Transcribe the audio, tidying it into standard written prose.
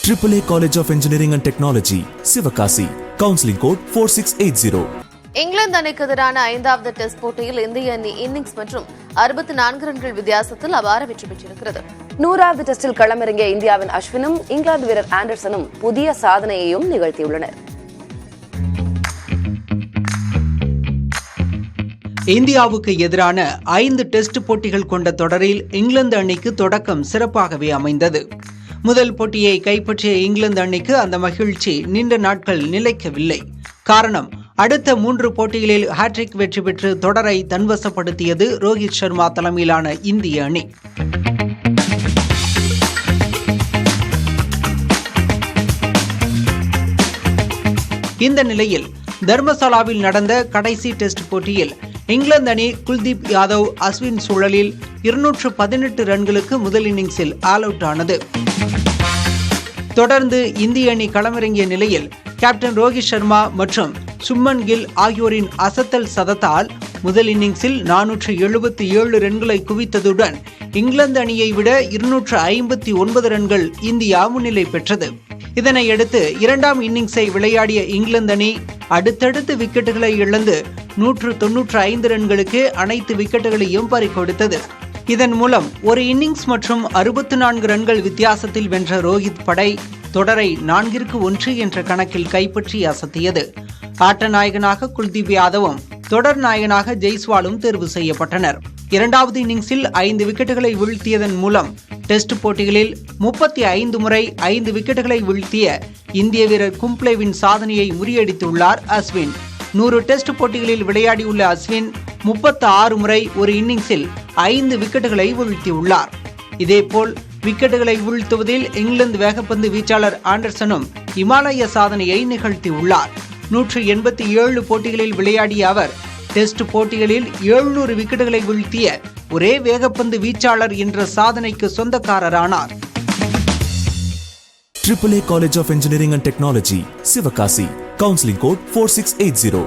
AAA College of Engineering and Technology, Sivakasi. Counseling code 4680. England அணிக்கு எதிரான 5வது டெஸ்ட் போட்டியில் இந்திய அணி இன்னிங்ஸ் மற்றும் 64 ரன்கள் வித்தியாசத்தில் அபார வெற்றி பெற்றிருக்கிறது. 100வது டெஸ்டில் களமிறங்கிய இந்தியாவின் அஸ்வினும் இங்கிலாந்து வீரர் ஆண்டர்சனும் புதிய சாதனையையும் நிகழ்த்தியுள்ளனர். இந்தியாவுக்கு எதிரான 5 டெஸ்ட் போட்டிகள் கொண்ட தொடரில் இங்கிலாந்து அணிக்கு தொடக்கம் சிறப்பாகவே அமைந்தது. முதல் போட்டியை கைப்பற்றிய இங்கிலாந்து அணிக்கு அந்த மகிழ்ச்சி நீண்ட நாட்கள் நிலைக்கவில்லை. காரணம், அடுத்த 3 போட்டிகளில் ஹாட்ரிக் வெற்றி பெற்று தொடரை தன்வசப்படுத்தியது ரோஹித் சர்மா தலைமையிலான இந்திய அணி. இந்த நிலையில் தர்மசாலாவில் நடந்த கடைசி டெஸ்ட் போட்டியில் இங்கிலாந்து அணி குல்தீப் யாதவ் அஸ்வின் சூழலில் 218 ரன்களுக்கு முதல் இன்னிங்ஸில் ஆல் அவுட் ஆனது. தொடர்ந்து இந்திய அணி களமிறங்கிய நிலையில் கேப்டன் ரோஹித் சர்மா மற்றும் சுப்மன் கில் ஆகியோரின் அசத்தல் சதத்தால் முதல் இன்னிங்ஸில் 477 ரன்களை குவித்ததுடன் இங்கிலாந்து அணியை விட 259 ரன்கள் இந்தியா முன்னிலை பெற்றது. இதனையடுத்து இரண்டாம் இன்னிங்ஸை விளையாடிய இங்கிலாந்து அணி அடுத்தடுத்து விக்கெட்டுகளை இழந்து 195 ரன்களுக்கு அனைத்து விக்கெட்டுகளையும் பறிகொடுத்தது. இதன் மூலம் ஒரு இன்னிங்ஸ் மற்றும் 64 ரன்கள் வித்தியாசத்தில் வென்ற ரோஹித் படை தொடரை 4-1 என்ற கணக்கில் கைப்பற்றி அசத்தியது. ஆட்ட நாயகனாக குல்தீப் யாதவும் தொடர் நாயகனாக ஜெய்ஸ்வாலும் தேர்வு செய்யப்பட்டனர். இரண்டாவது இன்னிங்ஸில் 5 விக்கெட்டுகளை வீழ்த்தியதன் மூலம் டெஸ்ட் போட்டிகளில் 35 முறை 5 விக்கெட்டுகளை வீழ்த்திய இந்திய வீரர் கும்ப்ளேவின் சாதனையை முறியடித்துள்ளார் அஸ்வின். 100 டெஸ்ட் போட்டிகளில் விளையாடியுள்ள அஸ்வின் 36 முறை ஒரு இன்னிங்ஸில் 5 விக்கெட்டுகளை வீழ்த்தியுள்ளார். இதேபோல் விக்கெட்டுகளை வீழ்த்துவதில் இங்கிலாந்து வேகப்பந்து வீச்சாளர் ஆண்டர்சனும் இமாலய சாதனையை நிகழ்த்தியுள்ளார். 187 போட்டிகளில் விளையாடிய அவர் டெஸ்ட் போட்டிகளில் 700 விக்கெட்டுகளை வீழ்த்திய ஒரே வேகப்பந்து வீச்சாளர் என்ற சாதனைக்கு சொந்தக்காரரானார். AAA College of Engineering and Technology, Sivakasi. Counseling code 4680.